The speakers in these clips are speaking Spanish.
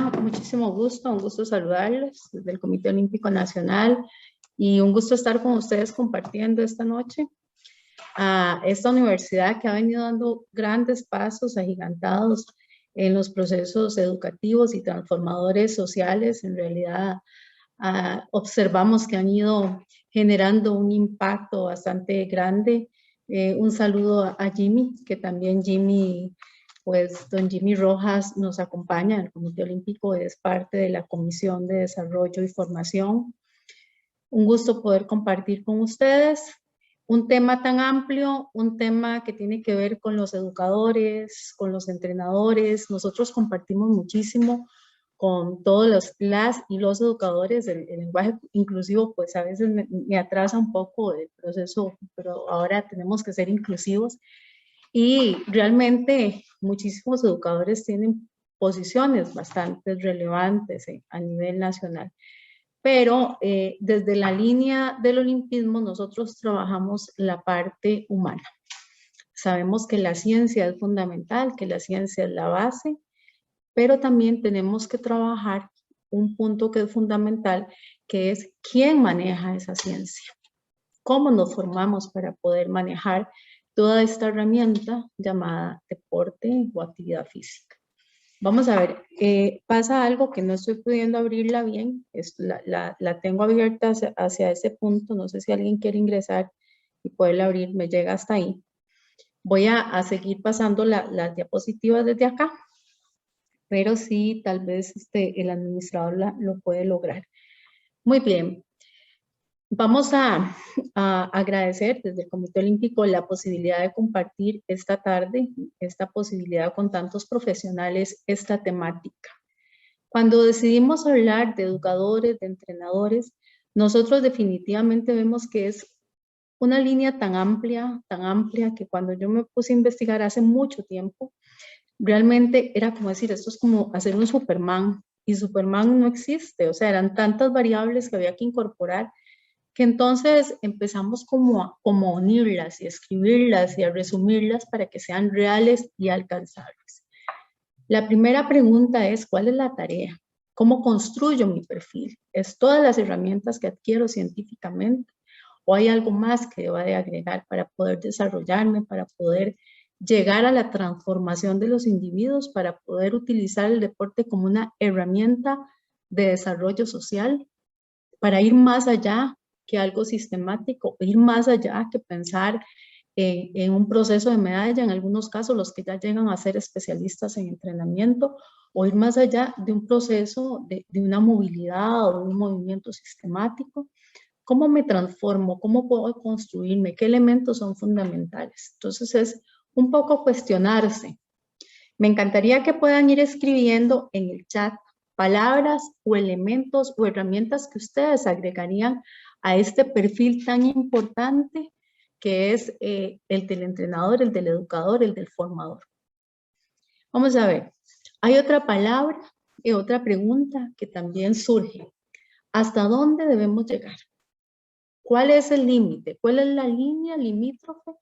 Hola, muchísimo gusto, un gusto saludarles desde el Comité Olímpico Nacional y un gusto estar con ustedes compartiendo esta noche a esta universidad que ha venido dando grandes pasos agigantados en los procesos educativos y transformadores sociales. En realidad, observamos que han ido generando un impacto bastante grande. Un saludo a Jimmy, que también Jimmy, pues don Jimmy Rojas nos acompaña. El Comité Olímpico es parte de la Comisión de Desarrollo y Formación. Un gusto poder compartir con ustedes un tema tan amplio, un tema que tiene que ver con los educadores, con los entrenadores. Nosotros compartimos muchísimo con todos las y los educadores. El lenguaje inclusivo pues a veces me atrasa un poco el proceso, pero ahora tenemos que ser inclusivos. Y realmente muchísimos educadores tienen posiciones bastante relevantes a nivel nacional. Pero desde la línea del olimpismo nosotros trabajamos la parte humana. Sabemos que la ciencia es fundamental, que la ciencia es la base, pero también tenemos que trabajar un punto que es fundamental, que es quién maneja esa ciencia. Cómo nos formamos para poder manejar toda esta herramienta llamada deporte o actividad física. Vamos a ver, pasa algo que no estoy pudiendo abrirla bien, la tengo abierta hacia ese punto, no sé si alguien quiere ingresar y poderla abrir, me llega hasta ahí. Voy a seguir pasando las diapositivas desde acá, pero sí, tal vez el administrador lo puede lograr. Muy bien. Vamos a agradecer desde el Comité Olímpico la posibilidad de compartir esta tarde, esta posibilidad con tantos profesionales, esta temática. Cuando decidimos hablar de educadores, de entrenadores, nosotros definitivamente vemos que es una línea tan amplia, que cuando yo me puse a investigar hace mucho tiempo, realmente era como decir, esto es como hacer un Superman, y Superman no existe, o sea, eran tantas variables que había que incorporar, que entonces empezamos como a unirlas y a escribirlas y a resumirlas para que sean reales y alcanzables. La primera pregunta es, ¿cuál es la tarea? ¿Cómo construyo mi perfil? ¿Es todas las herramientas que adquiero científicamente? ¿O hay algo más que deba de agregar para poder desarrollarme, para poder llegar a la transformación de los individuos, para poder utilizar el deporte como una herramienta de desarrollo social, para ir más allá que algo sistemático, ir más allá que pensar en un proceso de medalla, en algunos casos los que ya llegan a ser especialistas en entrenamiento, o ir más allá de un proceso de una movilidad o de un movimiento sistemático. ¿Cómo me transformo? ¿Cómo puedo construirme? ¿Qué elementos son fundamentales? Entonces es un poco cuestionarse. Me encantaría que puedan ir escribiendo en el chat palabras o elementos o herramientas que ustedes agregarían a este perfil tan importante que es el del entrenador, el del educador, el del formador. Vamos a ver, hay otra palabra y otra pregunta que también surge. ¿Hasta dónde debemos llegar? ¿Cuál es el límite? ¿Cuál es la línea limítrofe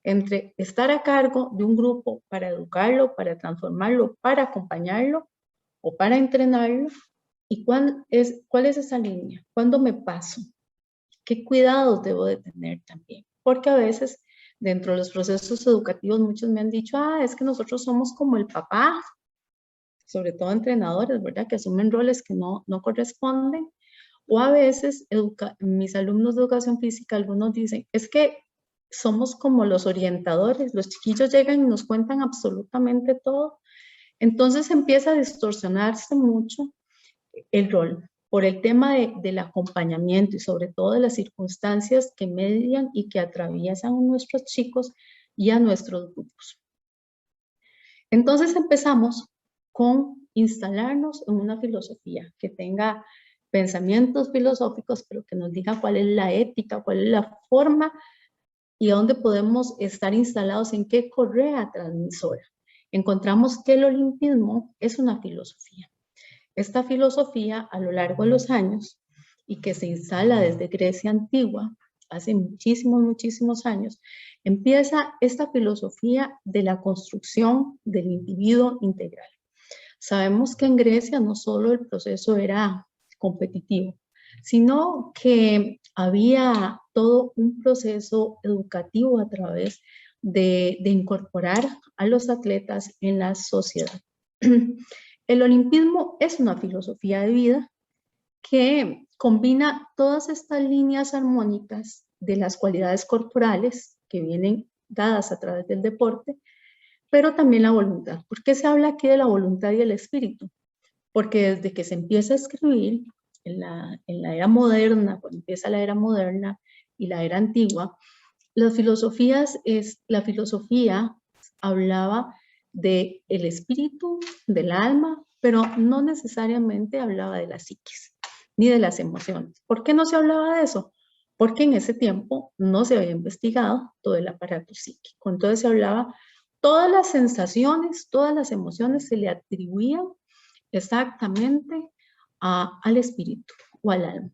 entre estar a cargo de un grupo para educarlo, para transformarlo, para acompañarlo o para entrenarlo? ¿Y cuál es esa línea? ¿Cuándo me paso? ¿Qué cuidados debo de tener también? Porque a veces dentro de los procesos educativos muchos me han dicho, es que nosotros somos como el papá, sobre todo entrenadores, ¿verdad? Que asumen roles que no corresponden. O a veces mis alumnos de educación física, algunos dicen, es que somos como los orientadores, los chiquillos llegan y nos cuentan absolutamente todo. Entonces empieza a distorsionarse mucho el rol por el tema del acompañamiento y sobre todo de las circunstancias que median y que atraviesan a nuestros chicos y a nuestros grupos. Entonces empezamos con instalarnos en una filosofía que tenga pensamientos filosóficos, pero que nos diga cuál es la ética, cuál es la forma y a dónde podemos estar instalados, en qué correa transmisora. Encontramos que el olimpismo es una filosofía. Esta filosofía a lo largo de los años y que se instala desde Grecia antigua, hace muchísimos años, empieza esta filosofía de la construcción del individuo integral. Sabemos que en Grecia no solo el proceso era competitivo, sino que había todo un proceso educativo a través de incorporar a los atletas en la sociedad. El olimpismo es una filosofía de vida que combina todas estas líneas armónicas de las cualidades corporales que vienen dadas a través del deporte, pero también la voluntad. ¿Por qué se habla aquí de la voluntad y el espíritu? Porque desde que se empieza a escribir en la era moderna, cuando empieza la era moderna y la era antigua, la filosofía hablaba del espíritu, del alma, pero no necesariamente hablaba de la psiquis ni de las emociones. ¿Por qué no se hablaba de eso? Porque en ese tiempo no se había investigado todo el aparato psíquico. Entonces se hablaba, todas las sensaciones, todas las emociones se le atribuían exactamente al espíritu o al alma.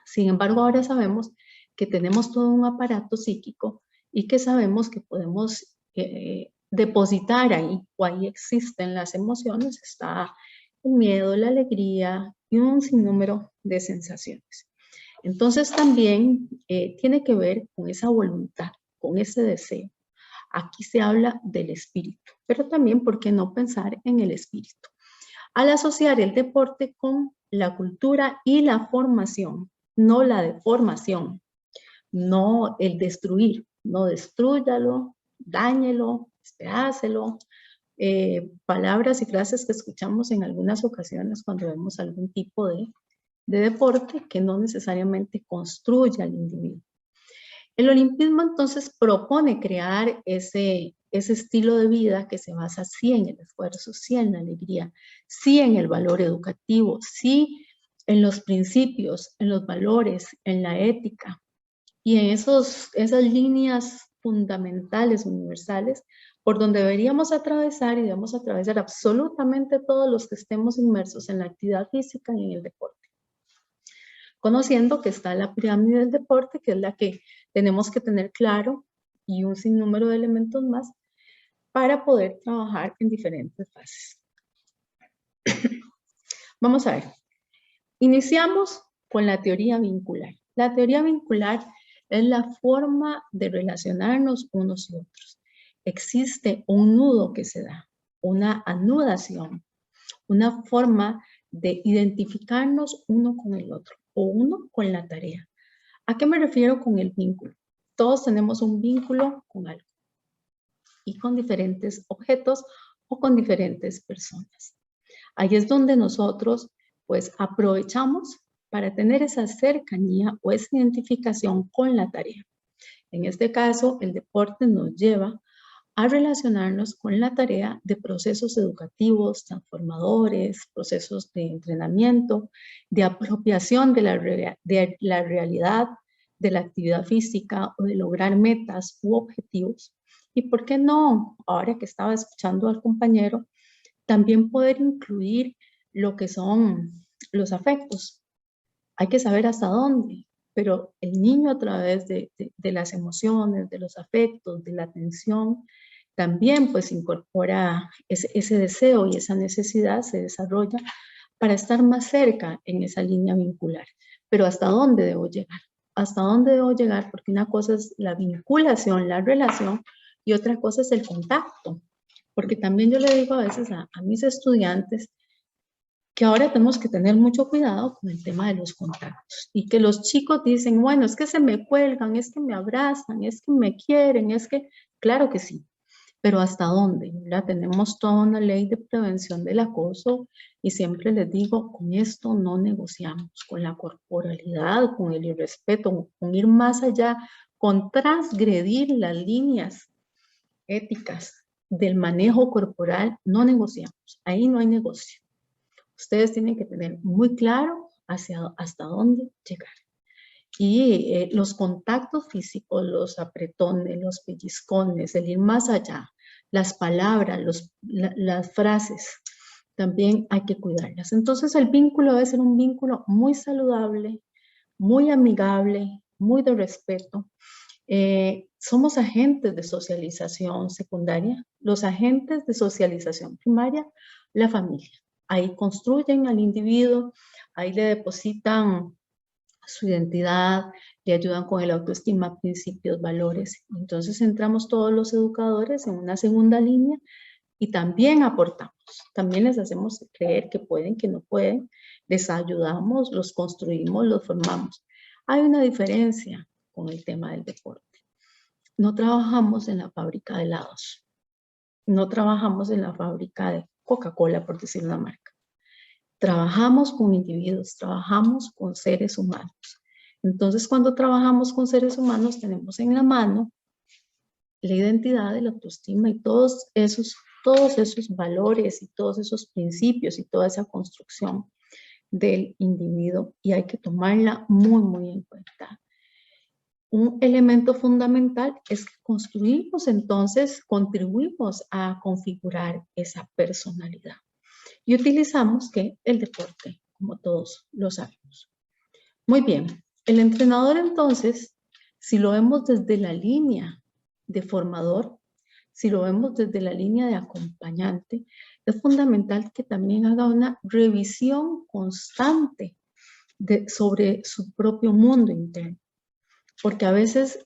Sin embargo, ahora sabemos que tenemos todo un aparato psíquico y que sabemos que podemos depositar ahí, o ahí existen las emociones, está el miedo, la alegría y un sinnúmero de sensaciones. Entonces también tiene que ver con esa voluntad, con ese deseo. Aquí se habla del espíritu, pero también, ¿por qué no pensar en el espíritu? Al asociar el deporte con la cultura y la formación, no la deformación, no el destruir, no destrúyalo, dáñelo, despedázelo, palabras y frases que escuchamos en algunas ocasiones cuando vemos algún tipo de deporte que no necesariamente construye al individuo. El olimpismo entonces propone crear ese estilo de vida que se basa sí en el esfuerzo, sí en la alegría, sí en el valor educativo, sí en los principios, en los valores, en la ética y en esas líneas fundamentales, universales, por donde deberíamos atravesar y debemos atravesar absolutamente todos los que estemos inmersos en la actividad física y en el deporte. Conociendo que está la pirámide del deporte, que es la que tenemos que tener claro, y un sinnúmero de elementos más para poder trabajar en diferentes fases. Vamos a ver. Iniciamos con la teoría vincular. La teoría vincular es la forma de relacionarnos unos y otros. Existe un nudo que se da, una anudación, una forma de identificarnos uno con el otro o uno con la tarea. ¿A qué me refiero con el vínculo? Todos tenemos un vínculo con algo y con diferentes objetos o con diferentes personas. Ahí es donde nosotros pues aprovechamos para tener esa cercanía o esa identificación con la tarea. En este caso, el deporte nos lleva a relacionarnos con la tarea de procesos educativos, transformadores, procesos de entrenamiento, de apropiación de la realidad, de la actividad física o de lograr metas u objetivos. Y por qué no, ahora que estaba escuchando al compañero, también poder incluir lo que son los afectos. Hay que saber hasta dónde, pero el niño a través de las emociones, de los afectos, de la atención, también pues incorpora ese deseo y esa necesidad se desarrolla para estar más cerca en esa línea vincular. Pero ¿hasta dónde debo llegar? ¿Hasta dónde debo llegar? Porque una cosa es la vinculación, la relación, y otra cosa es el contacto. Porque también yo le digo a veces a mis estudiantes que ahora tenemos que tener mucho cuidado con el tema de los contactos y que los chicos dicen, bueno, es que se me cuelgan, es que me abrazan, es que me quieren, es que, claro que sí, pero ¿hasta dónde? ¿Verdad? Tenemos toda una ley de prevención del acoso y siempre les digo, con esto no negociamos, con la corporalidad, con el irrespeto, con ir más allá, con transgredir las líneas éticas del manejo corporal, no negociamos, ahí no hay negocio. Ustedes tienen que tener muy claro hasta dónde llegar. Y los contactos físicos, los apretones, los pellizcones, el ir más allá, las palabras, las frases, también hay que cuidarlas. Entonces el vínculo debe ser un vínculo muy saludable, muy amigable, muy de respeto. Somos agentes de socialización secundaria. Los agentes de socialización primaria la familia. Ahí construyen al individuo, ahí le depositan su identidad, le ayudan con el autoestima, principios, valores. Entonces entramos todos los educadores en una segunda línea y también aportamos, también les hacemos creer que pueden, que no pueden, les ayudamos, los construimos, los formamos. Hay una diferencia con el tema del deporte. No trabajamos en la fábrica de helados, no trabajamos en la fábrica de Coca-Cola, por decir una marca. Trabajamos con individuos, trabajamos con seres humanos. Entonces, cuando trabajamos con seres humanos, tenemos en la mano la identidad, la autoestima y todos esos valores y todos esos principios y toda esa construcción del individuo, y hay que tomarla muy, muy en cuenta. Un elemento fundamental es que construimos, entonces, contribuimos a configurar esa personalidad. Y utilizamos que el deporte, como todos lo sabemos. Muy bien, el entrenador entonces, si lo vemos desde la línea de formador, si lo vemos desde la línea de acompañante, es fundamental que también haga una revisión constante sobre su propio mundo interno. Porque a veces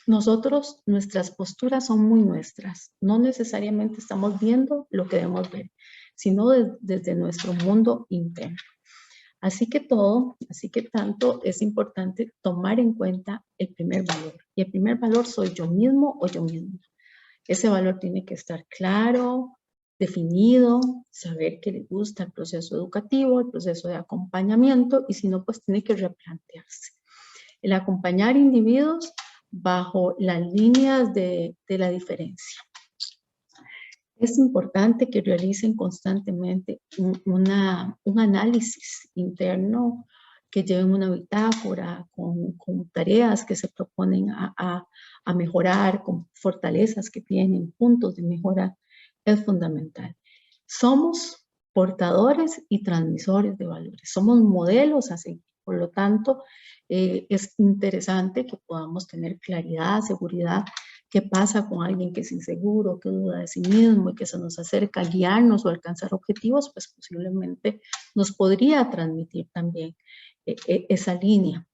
nuestras posturas son muy nuestras. No necesariamente estamos viendo lo que debemos ver, sino desde nuestro mundo interno. Así que tanto es importante tomar en cuenta el primer valor. Y el primer valor soy yo mismo o yo misma. Ese valor tiene que estar claro, definido, saber que le gusta el proceso educativo, el proceso de acompañamiento, y si no, pues tiene que replantearse. El acompañar individuos bajo las líneas de la diferencia. Es importante que realicen constantemente un análisis interno, que lleven una bitácora con tareas que se proponen a mejorar, con fortalezas que tienen, puntos de mejora, es fundamental. Somos portadores y transmisores de valores, somos modelos a seguir. Por lo tanto, es interesante que podamos tener claridad, seguridad. ¿Qué pasa con alguien que es inseguro, que duda de sí mismo y que se nos acerca a guiarnos o alcanzar objetivos? Pues posiblemente nos podría transmitir también esa línea.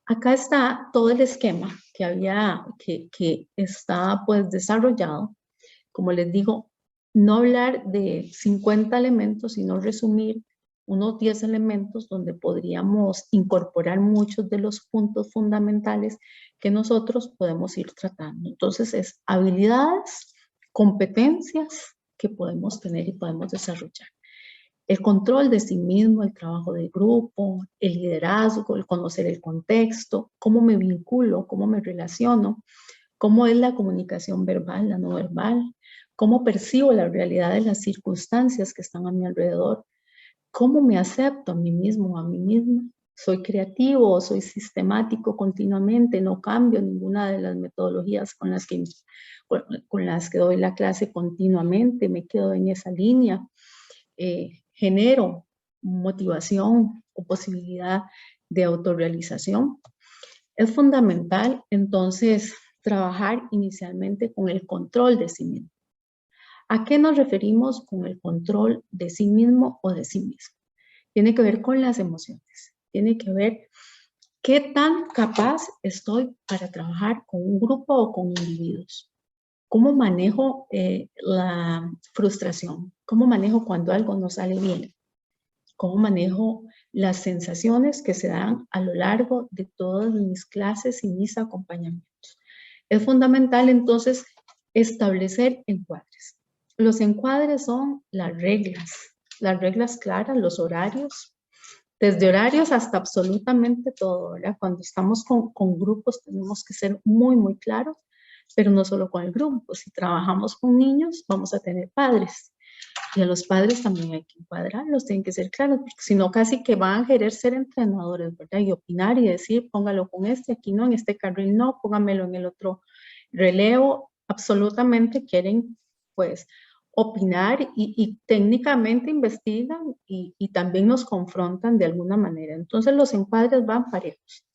Acá está todo el esquema que está pues desarrollado. Como les digo, no hablar de 50 elementos, sino resumir unos 10 elementos donde podríamos incorporar muchos de los puntos fundamentales que nosotros podemos ir tratando. Entonces, es habilidades, competencias que podemos tener y podemos desarrollar. El control de sí mismo, el trabajo de grupo, el liderazgo, el conocer el contexto, cómo me vinculo, cómo me relaciono, cómo es la comunicación verbal, la no verbal, cómo percibo la realidad de las circunstancias que están a mi alrededor, cómo me acepto a mí mismo o a mí misma. Soy creativo, soy sistemático continuamente, no cambio ninguna de las metodologías con las que doy la clase continuamente, me quedo en esa línea. Genero motivación o posibilidad de autorrealización. Es fundamental, entonces, trabajar inicialmente con el control de sí mismo. ¿A qué nos referimos con el control de sí mismo o de sí mismo? Tiene que ver con las emociones, tiene que ver qué tan capaz estoy para trabajar con un grupo o con individuos. ¿Cómo manejo la frustración? ¿Cómo manejo cuando algo no sale bien? ¿Cómo manejo las sensaciones que se dan a lo largo de todas mis clases y mis acompañamientos? Es fundamental entonces establecer encuadres. Los encuadres son las reglas claras, los horarios, desde horarios hasta absolutamente todo, ¿verdad? Cuando estamos con grupos tenemos que ser muy, muy claros, pero no solo con el grupo. Si trabajamos con niños, vamos a tener padres. Y a los padres también hay que encuadrarlos, tienen que ser claros, porque si no casi que van a querer ser entrenadores, ¿verdad? Y opinar y decir, póngalo con este, aquí no, en este carril no, póngamelo en el otro relevo. Absolutamente quieren, pues, opinar y técnicamente investigan y también nos confrontan de alguna manera. Entonces los encuadres van parejos.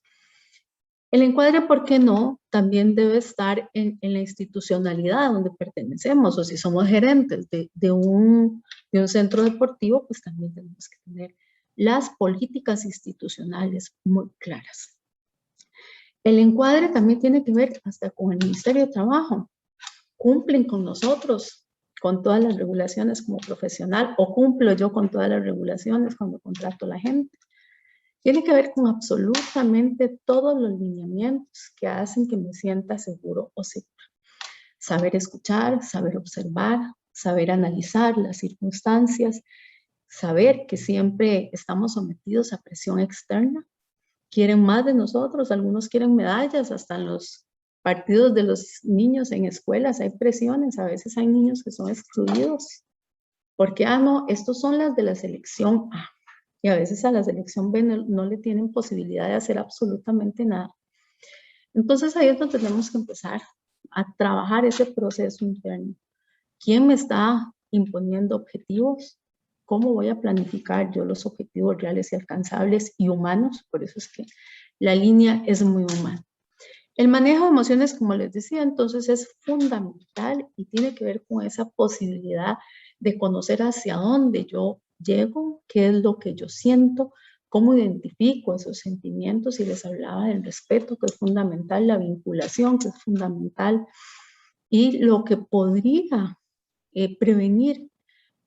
El encuadre, ¿por qué no? También debe estar en la institucionalidad donde pertenecemos, o si somos gerentes de un centro deportivo, pues también tenemos que tener las políticas institucionales muy claras. El encuadre también tiene que ver hasta con el Ministerio de Trabajo. ¿Cumplen con nosotros, con todas las regulaciones como profesional, o cumplo yo con todas las regulaciones cuando contrato a la gente? Tiene que ver con absolutamente todos los lineamientos que hacen que me sienta seguro o segura. Saber escuchar, saber observar, saber analizar las circunstancias, saber que siempre estamos sometidos a presión externa. Quieren más de nosotros, algunos quieren medallas, hasta en los partidos de los niños en escuelas hay presiones, a veces hay niños que son excluidos, porque, no, estos son las de la selección A, y a veces a la selección B no le tienen posibilidad de hacer absolutamente nada. Entonces ahí es donde tenemos que empezar a trabajar ese proceso interno. ¿Quién me está imponiendo objetivos? ¿Cómo voy a planificar yo los objetivos reales y alcanzables y humanos? Por eso es que la línea es muy humana. El manejo de emociones, como les decía, entonces es fundamental y tiene que ver con esa posibilidad de conocer hacia dónde yo llego, qué es lo que yo siento, cómo identifico esos sentimientos. Y les hablaba del respeto, que es fundamental, la vinculación, que es fundamental, y lo que podría prevenir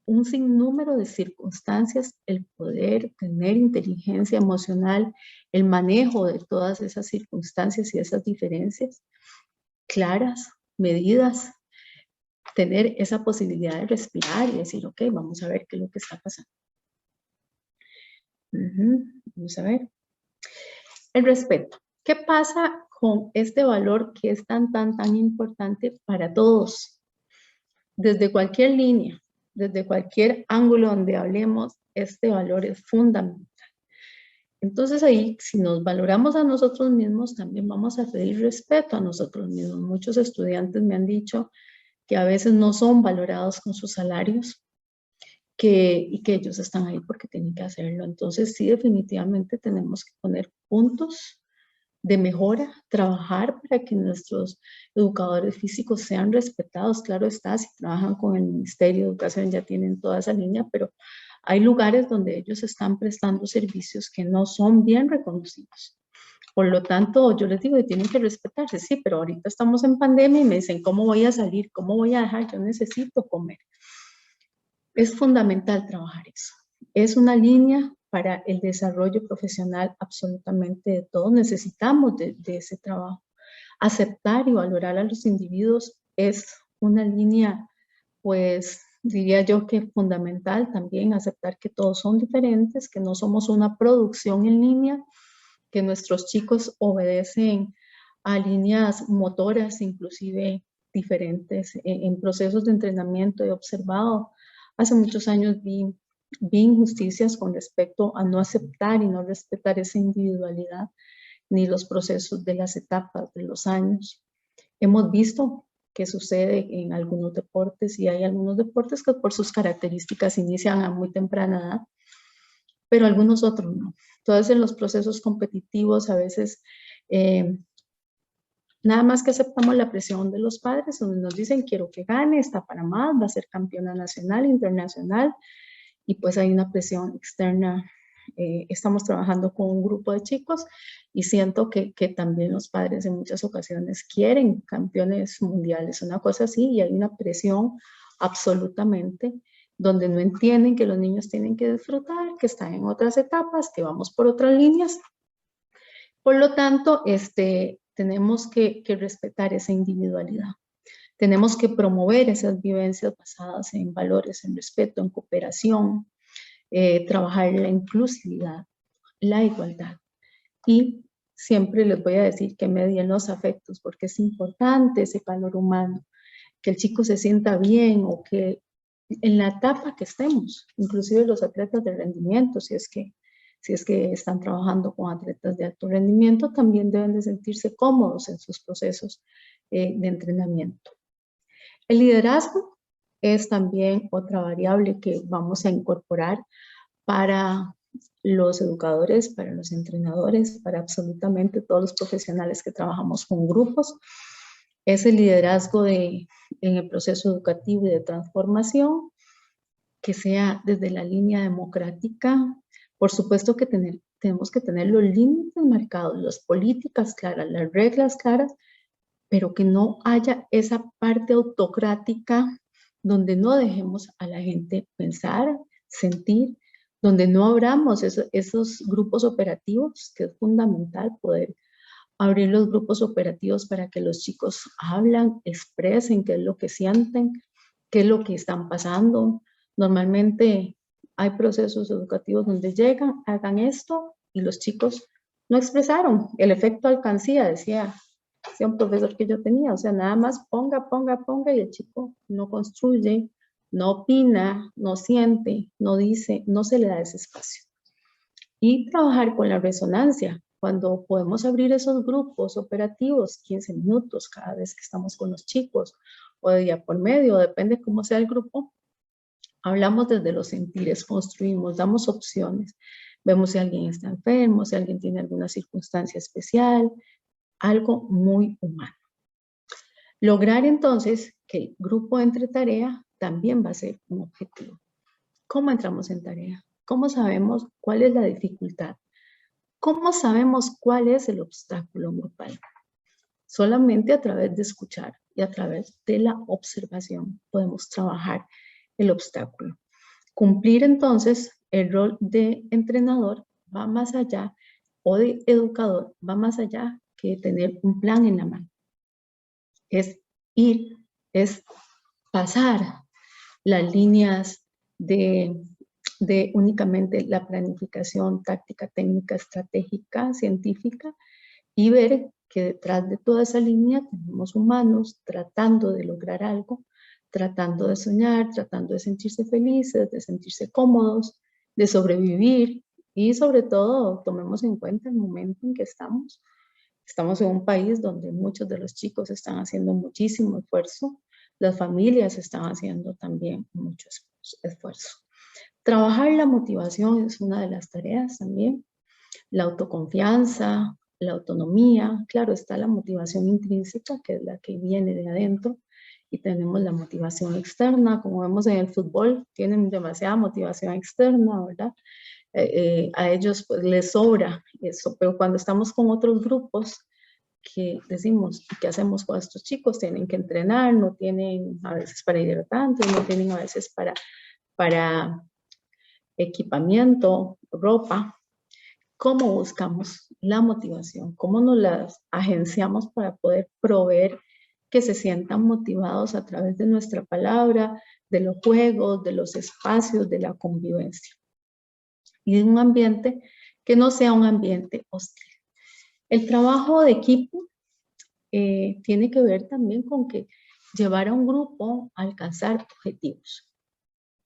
un sinnúmero de circunstancias, el poder tener inteligencia emocional, el manejo de todas esas circunstancias y esas diferencias claras, medidas, tener esa posibilidad de respirar y decir, ok, vamos a ver qué es lo que está pasando. Vamos a ver. El respeto. ¿Qué pasa con este valor que es tan importante para todos? Desde cualquier línea, desde cualquier ángulo donde hablemos, este valor es fundamental. Entonces ahí, si nos valoramos a nosotros mismos, también vamos a pedir respeto a nosotros mismos. Muchos estudiantes me han dicho que a veces no son valorados con sus salarios, y que ellos están ahí porque tienen que hacerlo. Entonces sí, definitivamente tenemos que poner puntos de mejora, trabajar para que nuestros educadores físicos sean respetados. Claro está, si trabajan con el Ministerio de Educación ya tienen toda esa línea, pero hay lugares donde ellos están prestando servicios que no son bien reconocidos. Por lo tanto, yo les digo que tienen que respetarse, sí, pero ahorita estamos en pandemia y me dicen, ¿cómo voy a salir? ¿Cómo voy a dejar? Yo necesito comer. Es fundamental trabajar eso. Es una línea para el desarrollo profesional absolutamente de todos. Necesitamos de ese trabajo. Aceptar y valorar a los individuos es una línea, pues diría yo que fundamental también. Aceptar que todos son diferentes, que no somos una producción en línea, que nuestros chicos obedecen a líneas motoras, inclusive diferentes. En procesos de entrenamiento he observado, hace muchos años vi injusticias con respecto a no aceptar y no respetar esa individualidad, ni los procesos de las etapas de los años. Hemos visto que sucede en algunos deportes, y hay algunos deportes que por sus características inician a muy temprana edad, pero algunos otros no. Entonces, en los procesos competitivos a veces nada más que aceptamos la presión de los padres, donde nos dicen, quiero que gane, está para más, va a ser campeona nacional, internacional, y pues hay una presión externa. Estamos trabajando con un grupo de chicos y siento que también los padres en muchas ocasiones quieren campeones mundiales, una cosa así, y hay una presión absolutamente, donde no entienden que los niños tienen que disfrutar, que están en otras etapas, que vamos por otras líneas. Por lo tanto, tenemos que respetar esa individualidad. Tenemos que promover esas vivencias basadas en valores, en respeto, en cooperación, trabajar la inclusividad, la igualdad. Y siempre les voy a decir que medien los afectos, porque es importante ese calor humano, que el chico se sienta bien, o que en la etapa que estemos, inclusive los atletas de rendimiento, si es que están trabajando con atletas de alto rendimiento, también deben de sentirse cómodos en sus procesos de entrenamiento. El liderazgo es también otra variable que vamos a incorporar para los educadores, para los entrenadores, para absolutamente todos los profesionales que trabajamos con grupos. Ese liderazgo en el proceso educativo y de transformación, que sea desde la línea democrática. Por supuesto que tenemos que tener los límites marcados, las políticas claras, las reglas claras, pero que no haya esa parte autocrática donde no dejemos a la gente pensar, sentir, donde no abramos esos grupos operativos, que es fundamental poder abrir los grupos operativos para que los chicos hablan, expresen qué es lo que sienten, qué es lo que están pasando. Normalmente hay procesos educativos donde llegan, hagan esto y los chicos no expresaron. El efecto alcancía, decía un profesor que yo tenía, o sea, nada más ponga, ponga, ponga y el chico no construye, no opina, no siente, no dice, no se le da ese espacio. Y trabajar con la resonancia, cuando podemos abrir esos grupos operativos, 15 minutos cada vez que estamos con los chicos, o de día por medio, depende cómo sea el grupo, hablamos desde los sentires, construimos, damos opciones, vemos si alguien está enfermo, si alguien tiene alguna circunstancia especial, algo muy humano. Lograr entonces que el grupo entre tarea también va a ser un objetivo. ¿Cómo entramos en tarea? ¿Cómo sabemos cuál es la dificultad? ¿Cómo sabemos cuál es el obstáculo grupal? Solamente a través de escuchar y a través de la observación podemos trabajar el obstáculo. Cumplir entonces el rol de entrenador va más allá, o de educador va más allá que tener un plan en la mano. Es ir, es pasar las líneas de únicamente la planificación táctica, técnica, estratégica, científica, y ver que detrás de toda esa línea tenemos humanos tratando de lograr algo, tratando de soñar, tratando de sentirse felices, de sentirse cómodos, de sobrevivir, y sobre todo tomemos en cuenta el momento en que estamos. Estamos en un país donde muchos de los chicos están haciendo muchísimo esfuerzo, las familias están haciendo también mucho esfuerzo. Trabajar la motivación es una de las tareas también, la autoconfianza, la autonomía. Claro, está la motivación intrínseca, que es la que viene de adentro, y tenemos la motivación externa, como vemos en el fútbol, tienen demasiada motivación externa, ¿verdad? A ellos pues, les sobra eso, pero cuando estamos con otros grupos que decimos, ¿qué hacemos con estos chicos? Tienen que entrenar, no tienen a veces para hidratantes, no tienen a veces para equipamiento, ropa. ¿Cómo buscamos la motivación? ¿Cómo nos las agenciamos para poder proveer que se sientan motivados a través de nuestra palabra, de los juegos, de los espacios, de la convivencia? Y de un ambiente que no sea un ambiente hostil. El trabajo de equipo tiene que ver también con que llevar a un grupo a alcanzar objetivos.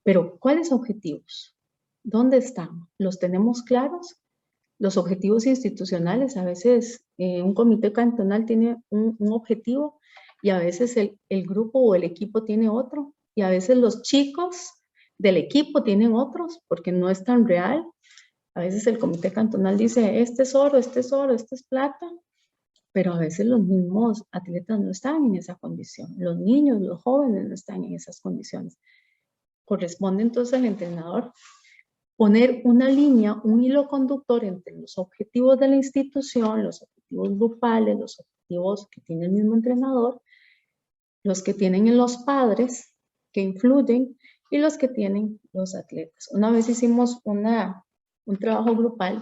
Pero, ¿cuáles objetivos? ¿Dónde están? ¿Los tenemos claros? Los objetivos institucionales, a veces un comité cantonal tiene un objetivo y a veces el grupo o el equipo tiene otro, y a veces los chicos del equipo tienen otros porque no es tan real. A veces el comité cantonal dice, este es oro, este es oro, este es plata, pero a veces los mismos atletas no están en esa condición, los niños, los jóvenes no están en esas condiciones. Corresponde entonces al entrenador poner una línea, un hilo conductor entre los objetivos de la institución, los objetivos grupales, los objetivos que tiene el mismo entrenador, los que tienen los padres que influyen y los que tienen los atletas. Una vez hicimos un trabajo grupal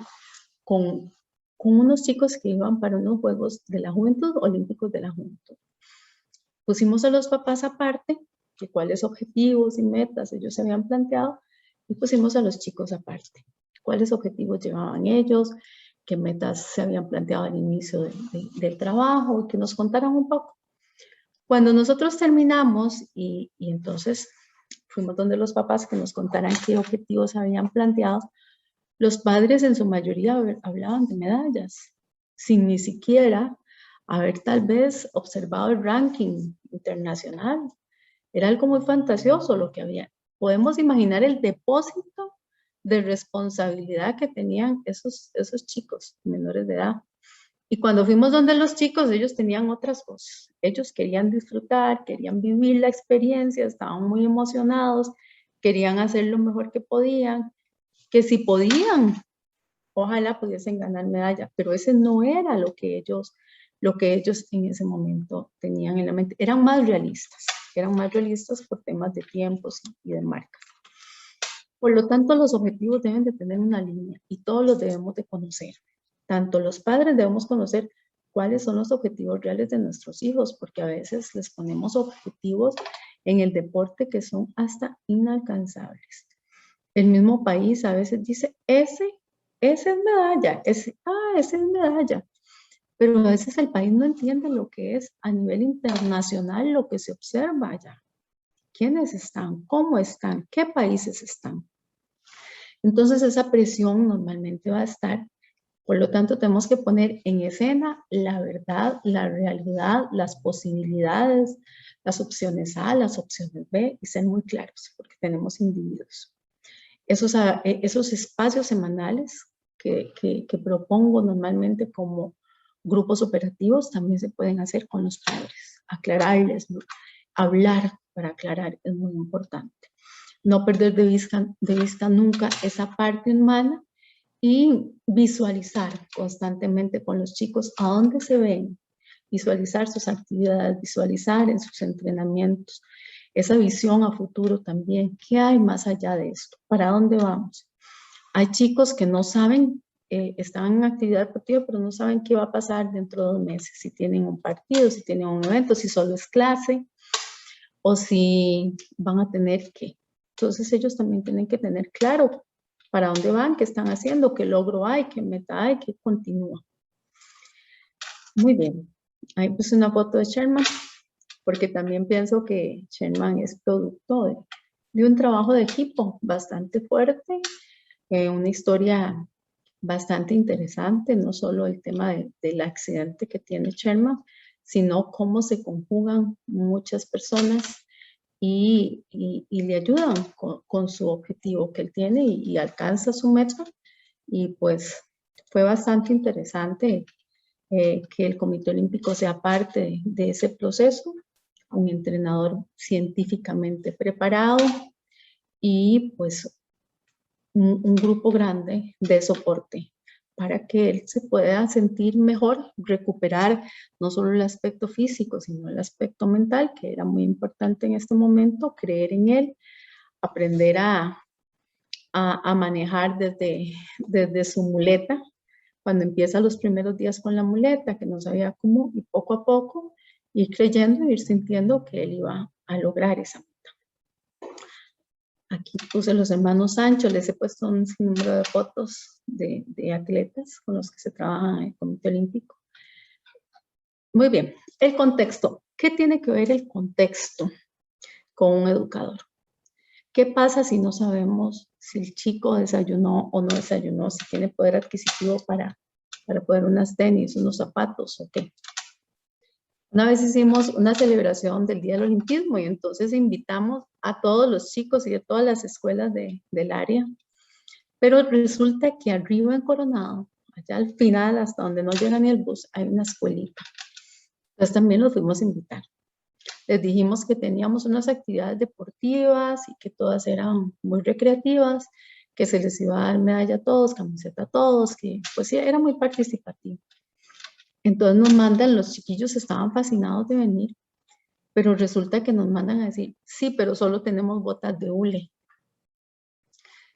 con unos chicos que iban para unos Juegos de la Juventud, Olímpicos de la Juventud. Pusimos a los papás aparte, que cuáles objetivos y metas ellos se habían planteado, y pusimos a los chicos aparte, cuáles objetivos llevaban ellos, qué metas se habían planteado al inicio del trabajo, y que nos contaran un poco. Cuando nosotros terminamos y entonces fuimos donde los papás que nos contaran qué objetivos habían planteado, los padres en su mayoría hablaban de medallas, sin ni siquiera haber tal vez observado el ranking internacional. Era algo muy fantasioso lo que había. Podemos imaginar el depósito de responsabilidad que tenían esos chicos menores de edad. Y cuando fuimos donde los chicos, ellos tenían otras cosas. Ellos querían disfrutar, querían vivir la experiencia, estaban muy emocionados, querían hacer lo mejor que podían, que si podían, ojalá pudiesen ganar medalla, pero ese no era lo que ellos en ese momento tenían en la mente. Eran más realistas por temas de tiempos y de marcas. Por lo tanto, los objetivos deben de tener una línea y todos los debemos de conocer. Tanto los padres debemos conocer cuáles son los objetivos reales de nuestros hijos, porque a veces les ponemos objetivos en el deporte que son hasta inalcanzables. El mismo país a veces dice, ese es medalla, ese es medalla. Pero a veces el país no entiende lo que es a nivel internacional lo que se observa allá. ¿Quiénes están? ¿Cómo están? ¿Qué países están? Entonces esa presión normalmente va a estar. Por lo tanto, tenemos que poner en escena la verdad, la realidad, las posibilidades, las opciones A, las opciones B y ser muy claros porque tenemos individuos. Esos espacios semanales que propongo normalmente como grupos operativos también se pueden hacer con los padres. Aclararles, hablar para aclarar es muy importante. No perder de vista nunca esa parte humana y visualizar constantemente con los chicos a dónde se ven, visualizar sus actividades, visualizar en sus entrenamientos, esa visión a futuro también. ¿Qué hay más allá de esto? ¿Para dónde vamos? Hay chicos que no saben, están en actividad deportiva, pero no saben qué va a pasar dentro de 2 meses, si tienen un partido, si tienen un evento, si solo es clase, o si van a tener que. Entonces ellos también tienen que tener claro para dónde van, qué están haciendo, qué logro hay, qué meta hay, qué continúa. Muy bien. Ahí puse una foto de Sherman, porque también pienso que Sherman es producto de un trabajo de equipo bastante fuerte, una historia bastante interesante, no solo el tema del accidente que tiene Sherman, sino cómo se conjugan muchas personas y le ayudan con su objetivo que él tiene y alcanza su meta. Y pues fue bastante interesante que el Comité Olímpico sea parte de ese proceso, un entrenador científicamente preparado y pues un grupo grande de soporte para que él se pueda sentir mejor, recuperar no solo el aspecto físico, sino el aspecto mental, que era muy importante en este momento, creer en él, aprender a manejar desde su muleta, cuando empieza los primeros días con la muleta, que no sabía cómo, y poco a poco ir creyendo, ir sintiendo que él iba a lograr esa meta. Aquí puse los hermanos Sánchez, les he puesto un sinnúmero de fotos de atletas con los que se trabaja en el Comité Olímpico. Muy bien, el contexto. ¿Qué tiene que ver el contexto con un educador? ¿Qué pasa si no sabemos si el chico desayunó o no desayunó, si tiene poder adquisitivo para poder unas tenis, unos zapatos o qué? Una vez hicimos una celebración del Día del Olimpismo y entonces invitamos a todos los chicos y de todas las escuelas del área, pero resulta que arriba en Coronado, allá al final, hasta donde no llega ni el bus, hay una escuelita. Entonces también los fuimos a invitar. Les dijimos que teníamos unas actividades deportivas y que todas eran muy recreativas, que se les iba a dar medalla a todos, camiseta a todos, que pues sí, era muy participativo. Entonces nos mandan, los chiquillos estaban fascinados de venir, pero resulta que nos mandan a decir, sí, pero solo tenemos botas de hule.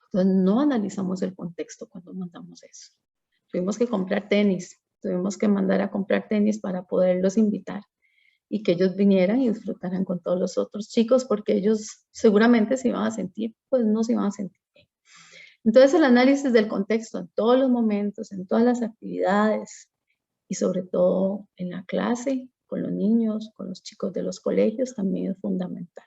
Entonces no analizamos el contexto cuando mandamos eso. Tuvimos que comprar tenis, tuvimos que mandar a comprar tenis para poderlos invitar y que ellos vinieran y disfrutaran con todos los otros chicos, porque ellos seguramente se iban a sentir, pues no se iban a sentir bien. Entonces el análisis del contexto en todos los momentos, en todas las actividades y sobre todo en la clase, con los niños, con los chicos de los colegios, también es fundamental.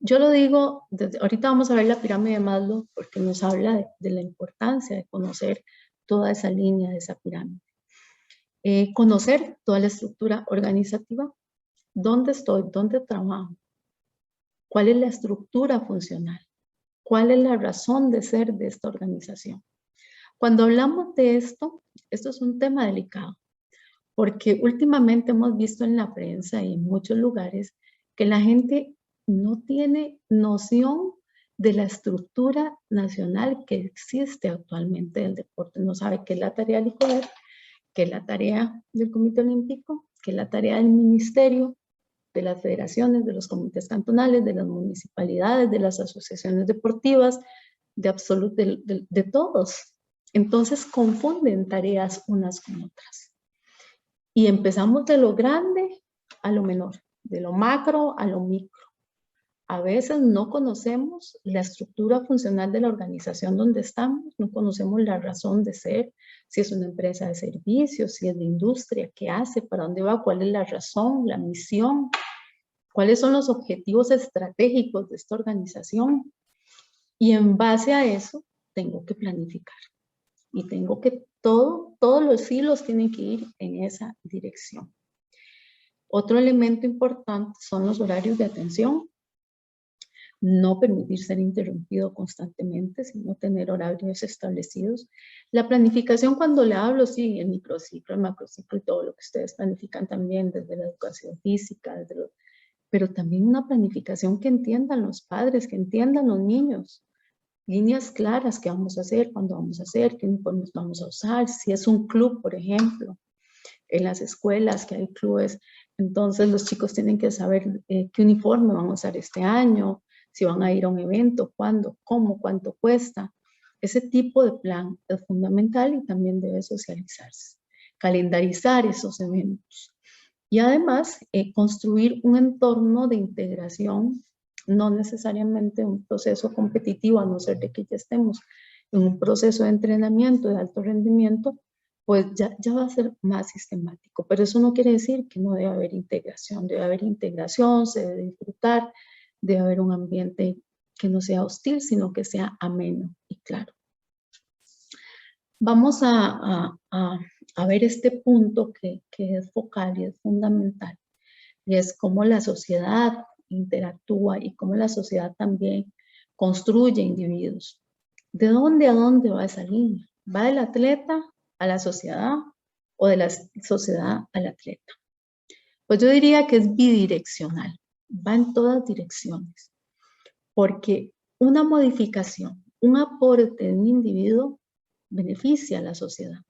Yo lo digo, ahorita vamos a ver la pirámide de Maslow porque nos habla de la importancia de conocer toda esa línea de esa pirámide. Conocer toda la estructura organizativa, dónde estoy, dónde trabajo, cuál es la estructura funcional. ¿Cuál es la razón de ser de esta organización? Cuando hablamos de esto es un tema delicado, porque últimamente hemos visto en la prensa y en muchos lugares que la gente no tiene noción de la estructura nacional que existe actualmente del deporte. No sabe qué es la tarea del ICODER, qué es la tarea del Comité Olímpico, qué es la tarea del Ministerio, de las federaciones, de los comités cantonales, de las municipalidades, de las asociaciones deportivas, de todos. Entonces confunden tareas unas con otras. Y empezamos de lo grande a lo menor, de lo macro a lo micro. A veces no conocemos la estructura funcional de la organización donde estamos, no conocemos la razón de ser, si es una empresa de servicios, si es de industria, qué hace, para dónde va, cuál es la razón, la misión, cuáles son los objetivos estratégicos de esta organización. Y en base a eso tengo que planificar. Y tengo que todos los hilos tienen que ir en esa dirección. Otro elemento importante son los horarios de atención. No permitir ser interrumpido constantemente, sino tener horarios establecidos. La planificación, cuando le hablo, sí, el microciclo, el macrociclo y todo lo que ustedes planifican también desde la educación física, pero también una planificación que entiendan los padres, que entiendan los niños. Líneas claras, qué vamos a hacer, cuándo vamos a hacer, qué uniformes vamos a usar, si es un club, por ejemplo, en las escuelas que hay clubes, entonces los chicos tienen que saber qué uniforme van a usar este año, si van a ir a un evento, cuándo, cómo, cuánto cuesta. Ese tipo de plan es fundamental y también debe socializarse, calendarizar esos eventos. Y además, construir un entorno de integración, no necesariamente un proceso competitivo, a no ser de que ya estemos en un proceso de entrenamiento de alto rendimiento, pues ya va a ser más sistemático. Pero eso no quiere decir que no debe haber integración, se debe disfrutar, debe haber un ambiente que no sea hostil, sino que sea ameno y claro. Vamos a ver este punto que es focal y es fundamental, y es cómo la sociedad interactúa y cómo la sociedad también construye individuos. ¿De dónde a dónde va esa línea? ¿Va del atleta a la sociedad o de la sociedad al atleta? Pues yo diría que es bidireccional, va en todas direcciones, porque una modificación, un aporte de un individuo beneficia a la sociedad.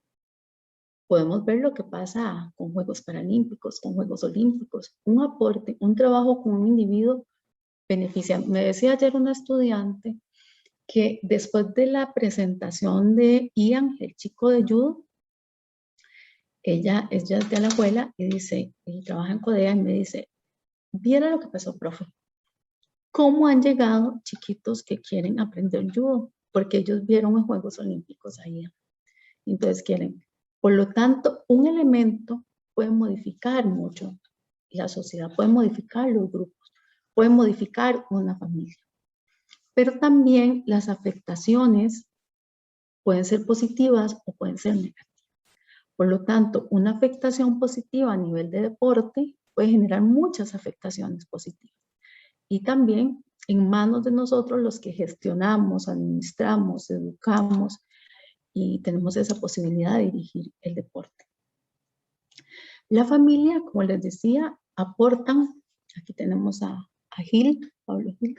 Podemos ver lo que pasa con Juegos Paralímpicos, con Juegos Olímpicos. Un aporte, un trabajo con un individuo beneficia. Me decía ayer una estudiante que después de la presentación de Ian, el chico de judo, ella es de Alajuela y dice, y trabaja en CODEA, y me dice, viera lo que pasó, profe. ¿Cómo han llegado chiquitos que quieren aprender judo? Porque ellos vieron en Juegos Olímpicos ahí. Entonces quieren. Por lo tanto, un elemento puede modificar mucho la sociedad, puede modificar los grupos, puede modificar una familia. Pero también las afectaciones pueden ser positivas o pueden ser negativas. Por lo tanto, una afectación positiva a nivel de deporte puede generar muchas afectaciones positivas. Y también en manos de nosotros los que gestionamos, administramos, educamos y tenemos esa posibilidad de dirigir el deporte. La familia, como les decía, aportan, aquí tenemos a Gil, Pablo Gil.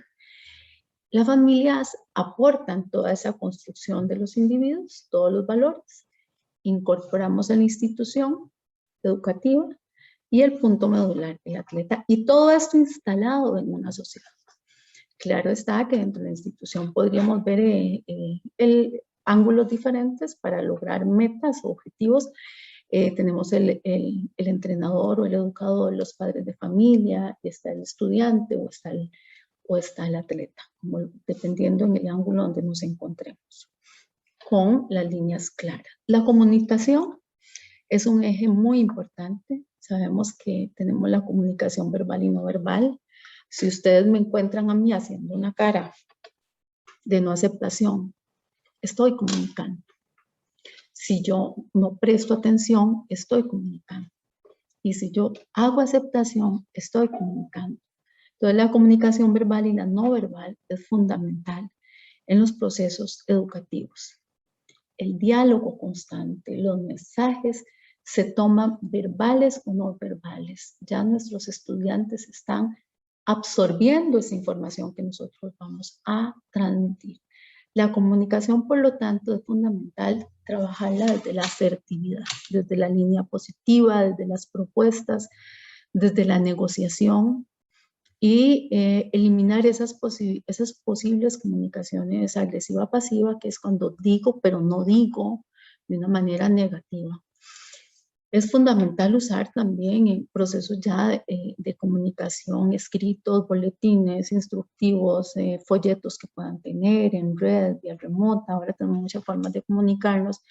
Las familias aportan toda esa construcción de los individuos, todos los valores. Incorporamos a la institución educativa y el punto medular, el atleta, y todo esto instalado en una sociedad. Claro está que dentro de la institución podríamos ver ángulos diferentes para lograr metas o objetivos. Tenemos el entrenador o el educador, los padres de familia, está el estudiante o está el atleta, dependiendo en el ángulo donde nos encontremos, con las líneas claras. La comunicación es un eje muy importante. Sabemos que tenemos la comunicación verbal y no verbal. Si ustedes me encuentran a mí haciendo una cara de no aceptación, estoy comunicando. Si yo no presto atención, estoy comunicando. Y si yo hago aceptación, estoy comunicando. Entonces la comunicación verbal y la no verbal es fundamental. en los procesos educativos. El diálogo constante, los mensajes se toman verbales o no verbales. Ya nuestros estudiantes están absorbiendo esa información que nosotros vamos a transmitir. La comunicación, por lo tanto, es fundamental trabajarla desde la asertividad, desde la línea positiva, desde las propuestas, desde la negociación y eliminar esas posibles comunicaciones agresiva-pasiva, que es cuando digo pero no digo de una manera negativa. Es fundamental usar también en procesos ya de comunicación, escritos, boletines, instructivos, folletos que puedan tener en red, vía remota. Ahora tenemos muchas formas de comunicarnos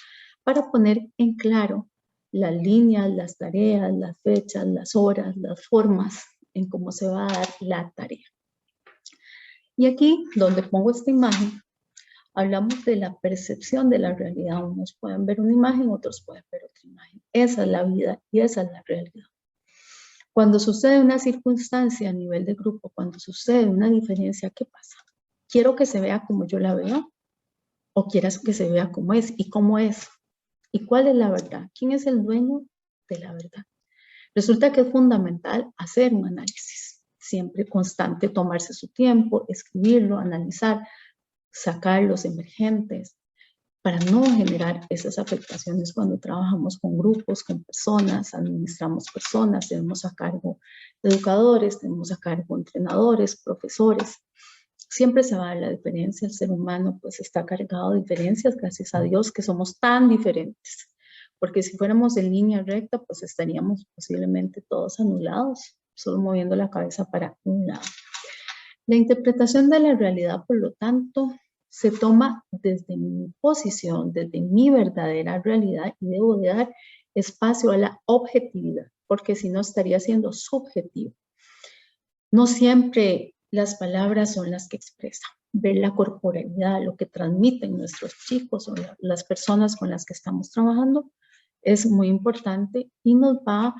para poner en claro las líneas, las tareas, las fechas, las horas, las formas en cómo se va a dar la tarea. Y aquí, donde pongo esta imagen, hablamos de la percepción de la realidad. Unos pueden ver una imagen, otros pueden ver otra imagen. Esa es la vida y esa es la realidad. Cuando sucede una circunstancia a nivel de grupo, cuando sucede una diferencia, ¿qué pasa? ¿Quiero que se vea como yo la veo? ¿O quieras que se vea como es? ¿Y cómo es? ¿Y cuál es la verdad? ¿Quién es el dueño de la verdad? Resulta que es fundamental hacer un análisis. Siempre constante, tomarse su tiempo, escribirlo, analizar, sacar los emergentes, para no generar esas afectaciones cuando trabajamos con grupos, con personas, administramos personas, tenemos a cargo educadores, tenemos a cargo entrenadores, profesores. Siempre se va a dar la diferencia. El ser humano pues está cargado de diferencias, gracias a Dios que somos tan diferentes. Porque si fuéramos en línea recta, pues estaríamos posiblemente todos anulados, solo moviendo la cabeza para un lado. La interpretación de la realidad, por lo tanto, se toma desde mi posición, desde mi verdadera realidad, y debo de dar espacio a la objetividad, porque si no estaría siendo subjetivo. No siempre las palabras son las que expresan. Ver la corporalidad, lo que transmiten nuestros chicos o las personas con las que estamos trabajando, es muy importante y nos va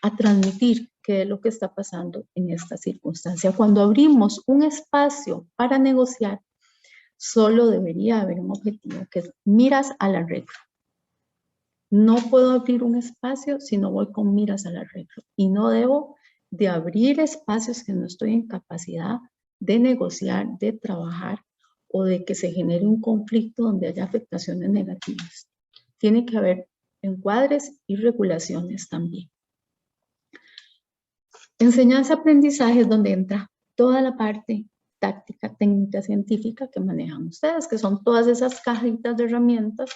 a transmitir qué es lo que está pasando en esta circunstancia. Cuando abrimos un espacio para negociar, solo debería haber un objetivo, que es miras al arreglo. No puedo abrir un espacio si no voy con miras al arreglo. Y no debo de abrir espacios que no estoy en capacidad de negociar, de trabajar o de que se genere un conflicto donde haya afectaciones negativas. Tiene que haber encuadres y regulaciones también. Enseñanza-aprendizaje es donde entra toda la parte táctica, técnica, científica que manejan ustedes, que son todas esas cajitas de herramientas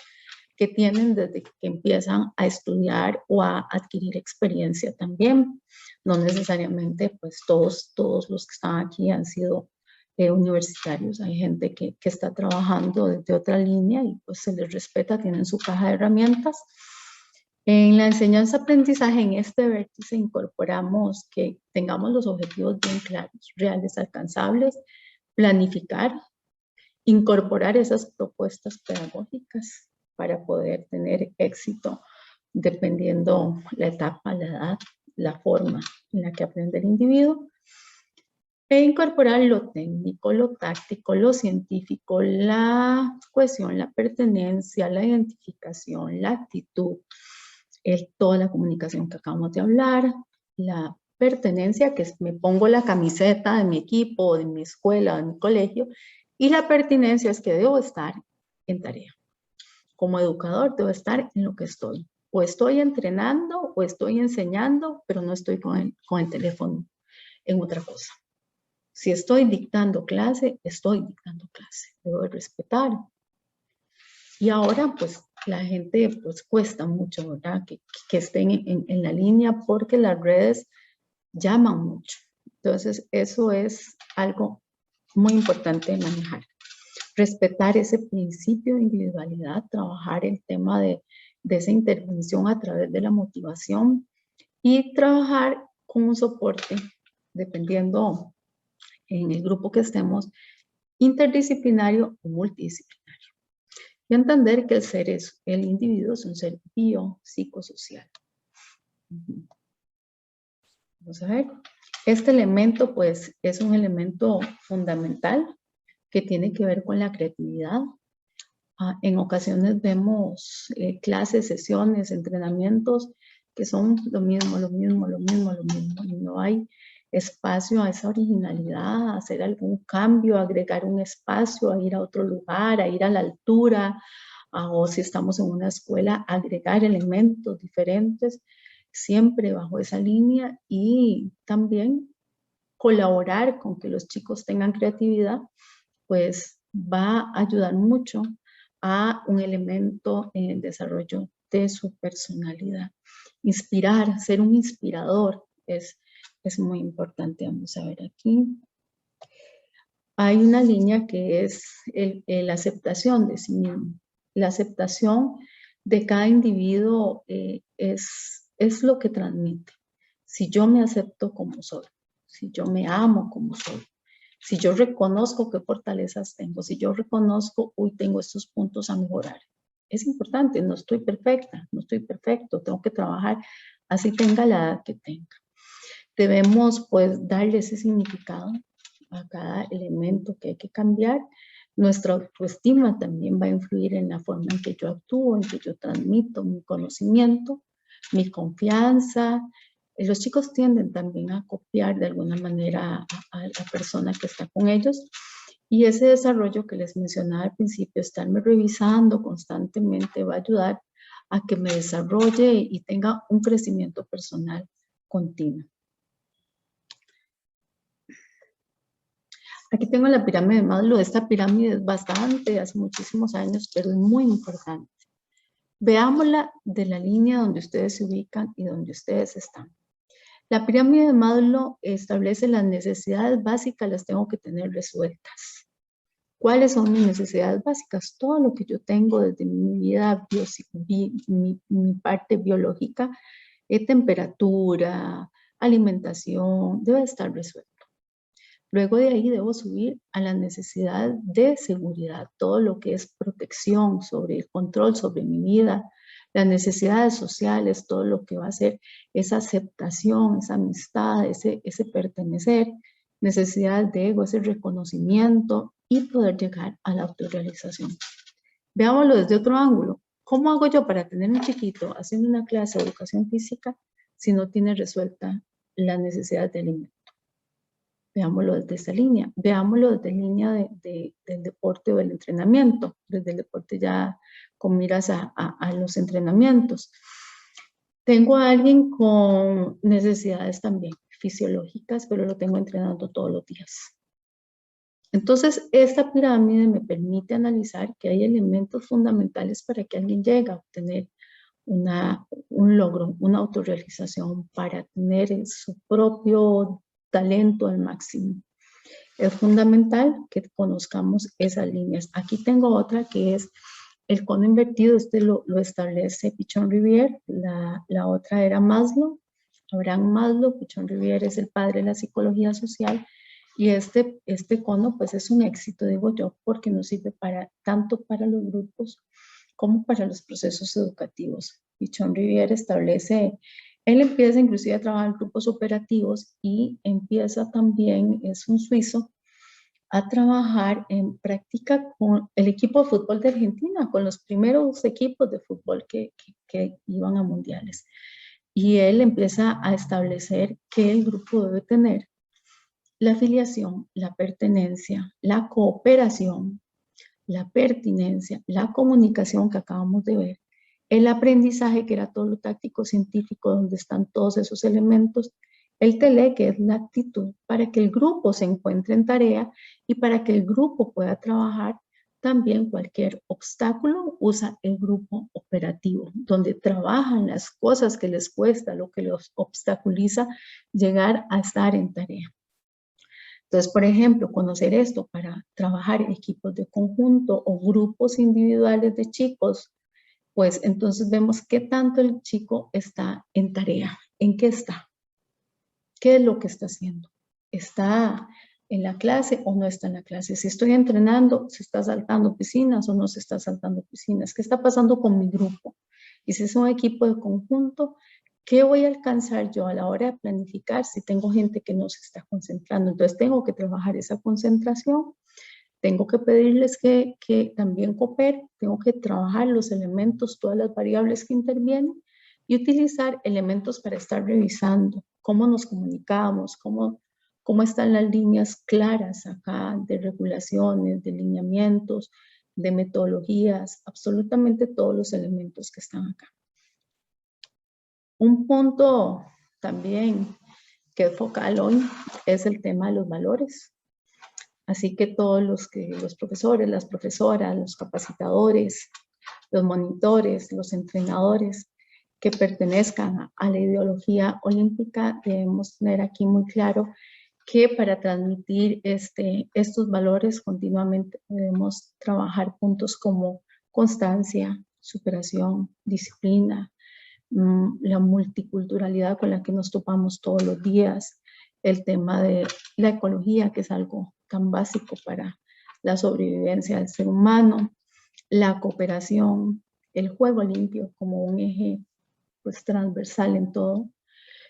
que tienen desde que empiezan a estudiar o a adquirir experiencia también. No necesariamente, pues todos los que están aquí han sido universitarios. Hay gente que está trabajando desde otra línea y pues se les respeta, tienen su caja de herramientas. En la enseñanza-aprendizaje, en este vértice, incorporamos que tengamos los objetivos bien claros, reales, alcanzables, planificar, incorporar esas propuestas pedagógicas para poder tener éxito dependiendo la etapa, la edad, la forma en la que aprende el individuo, e incorporar lo técnico, lo táctico, lo científico, la cohesión, la pertenencia, la identificación, la actitud, toda la comunicación que acabamos de hablar, la pertenencia, que es me pongo la camiseta de mi equipo, de mi escuela, de mi colegio, y la pertinencia es que debo estar en tarea. Como educador debo estar en lo que estoy. O estoy entrenando o estoy enseñando, pero no estoy con el teléfono en otra cosa. Si estoy dictando clase, estoy dictando clase. Debo de respetar. Y ahora, pues, la gente, pues, cuesta mucho, ¿verdad? Que estén en la línea porque las redes llaman mucho. Entonces, eso es algo muy importante de manejar. Respetar ese principio de individualidad, trabajar el tema de esa intervención a través de la motivación y trabajar con un soporte, dependiendo en el grupo que estemos, interdisciplinario o multidisciplinario. Y entender que el individuo es un ser biopsicosocial. Vamos a ver. Este elemento, pues, es un elemento fundamental que tiene que ver con la creatividad. En ocasiones vemos clases, sesiones, entrenamientos que son lo mismo, y no hay espacio a esa originalidad, a hacer algún cambio, a agregar un espacio, a ir a otro lugar, a ir a la altura, o si estamos en una escuela, agregar elementos diferentes, siempre bajo esa línea, y también colaborar con que los chicos tengan creatividad, pues va a ayudar mucho a un elemento en el desarrollo de su personalidad. Inspirar, ser un inspirador es muy importante. Vamos a ver aquí. Hay una línea que es la aceptación de sí mismo. La aceptación de cada individuo es lo que transmite. Si yo me acepto como soy, si yo me amo como soy, si yo reconozco qué fortalezas tengo, si yo reconozco, hoy tengo estos puntos a mejorar. Es importante, no estoy perfecta, no estoy perfecto, tengo que trabajar, así tenga la edad que tenga. Debemos pues darle ese significado a cada elemento que hay que cambiar. Nuestra autoestima también va a influir en la forma en que yo actúo, en que yo transmito mi conocimiento, mi confianza. Los chicos tienden también a copiar de alguna manera a la persona que está con ellos. Y ese desarrollo que les mencionaba al principio, estarme revisando constantemente, va a ayudar a que me desarrolle y tenga un crecimiento personal continuo. Aquí tengo la pirámide de Maslow. Esta pirámide es bastante, hace muchísimos años, pero es muy importante. Veámosla de la línea donde ustedes se ubican y donde ustedes están. La pirámide de Maslow establece las necesidades básicas, las tengo que tener resueltas. ¿Cuáles son mis necesidades básicas? Todo lo que yo tengo desde mi vida, mi parte biológica, temperatura, alimentación, debe estar resuelto. Luego de ahí debo subir a la necesidad de seguridad, todo lo que es protección, sobre el control sobre mi vida, las necesidades sociales, todo lo que va a ser esa aceptación, esa amistad, ese pertenecer, necesidades de ego, ese reconocimiento y poder llegar a la autorrealización. Veámoslo desde otro ángulo. ¿Cómo hago yo para tener un chiquito haciendo una clase de educación física si no tiene resuelta la necesidad de alimento? Veámoslo desde esa línea, veámoslo desde la línea del deporte o del entrenamiento, desde el deporte ya con miras a los entrenamientos. Tengo a alguien con necesidades también fisiológicas, pero lo tengo entrenando todos los días. Entonces, esta pirámide me permite analizar que hay elementos fundamentales para que alguien llegue a obtener un logro, una autorrealización, para tener su propio talento al máximo. Es fundamental que conozcamos esas líneas. Aquí tengo otra que es el cono invertido. Este lo establece Pichon-Rivière. La otra era Maslow, Abraham Maslow. Pichon-Rivière es el padre de la psicología social. Y este cono pues es un éxito, digo yo, porque nos sirve tanto para los grupos como para los procesos educativos. Pichon-Rivière establece, él empieza inclusive a trabajar en grupos operativos y empieza también, es un suizo, a trabajar en práctica con el equipo de fútbol de Argentina, con los primeros equipos de fútbol que iban a mundiales. Y él empieza a establecer que el grupo debe tener la afiliación, la pertenencia, la cooperación, la pertinencia, la comunicación que acabamos de ver, el aprendizaje, que era todo lo táctico científico, donde están todos esos elementos, el tele, que es la actitud, para que el grupo se encuentre en tarea y para que el grupo pueda trabajar. También cualquier obstáculo usa el grupo operativo, donde trabajan las cosas que les cuesta, lo que los obstaculiza llegar a estar en tarea. Entonces, por ejemplo, conocer esto para trabajar en equipos de conjunto o grupos individuales de chicos, pues entonces vemos qué tanto el chico está en tarea, en qué está, qué es lo que está haciendo. ¿Está en la clase o no está en la clase? Si estoy entrenando, ¿se está saltando piscinas o no se está saltando piscinas? ¿Qué está pasando con mi grupo? Y si es un equipo de conjunto, ¿qué voy a alcanzar yo a la hora de planificar si tengo gente que no se está concentrando? Entonces tengo que trabajar esa concentración, tengo que pedirles que también cooperen, tengo que trabajar los elementos, todas las variables que intervienen y utilizar elementos para estar revisando cómo nos comunicamos, cómo están las líneas claras acá de regulaciones, de lineamientos, de metodologías, absolutamente todos los elementos que están acá. Un punto también que es focal hoy es el tema de los valores. Así que todos los profesores, las profesoras, los capacitadores, los monitores, los entrenadores que pertenezcan a la ideología olímpica, debemos tener aquí muy claro que para transmitir estos valores continuamente debemos trabajar puntos como constancia, superación, disciplina, la multiculturalidad con la que nos topamos todos los días, el tema de la ecología, que es algo tan básico para la sobrevivencia del ser humano, la cooperación, el juego limpio como un eje pues, transversal en todo,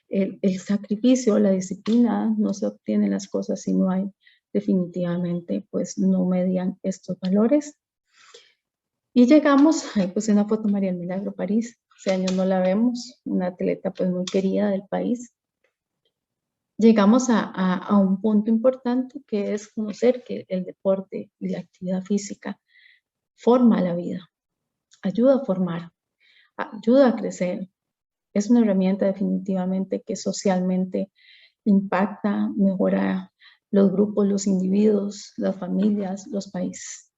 el sacrificio, la disciplina, no se obtienen las cosas si no hay definitivamente, pues no median estos valores. Y llegamos, ahí puse una foto María del Milagro París, hace años no la vemos, una atleta pues muy querida del país. Llegamos a un punto importante que es conocer que el deporte y la actividad física forma la vida, ayuda a formar, ayuda a crecer. Es una herramienta definitivamente que socialmente impacta, mejora los grupos, los individuos, las familias, los países.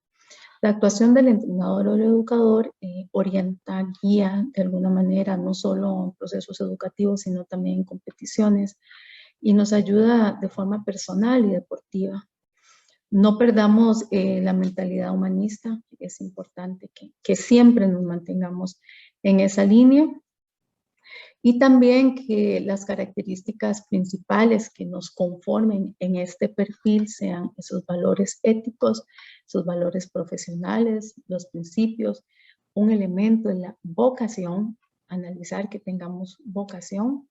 La actuación del entrenador o el educador orienta, guía de alguna manera, no solo en procesos educativos, sino también en competiciones, y nos ayuda de forma personal y deportiva. No perdamos la mentalidad humanista, es importante que siempre nos mantengamos en esa línea. Y también que las características principales que nos conformen en este perfil sean esos valores éticos, esos valores profesionales, los principios, un elemento de la vocación, analizar que tengamos vocación.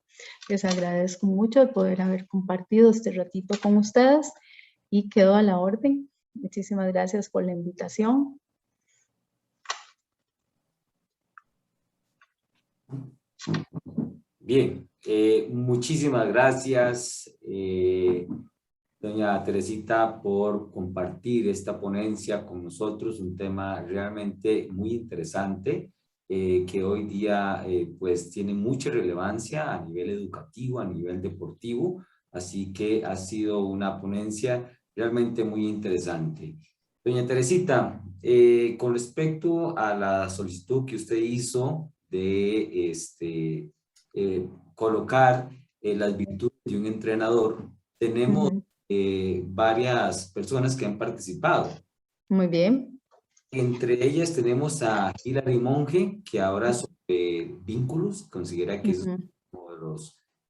Les agradezco mucho el poder haber compartido este ratito con ustedes y quedo a la orden. Muchísimas gracias por la invitación. Bien, muchísimas gracias, doña Teresita, por compartir esta ponencia con nosotros, un tema realmente muy interesante, que hoy día pues tiene mucha relevancia a nivel educativo, a nivel deportivo, así que ha sido una ponencia realmente muy interesante. Doña Teresita, con respecto a la solicitud que usted hizo de colocar las virtudes de un entrenador, tenemos varias personas que han participado. Muy bien. Entre ellas tenemos a Hilary Monge, que ahora sobre vínculos considera que es uno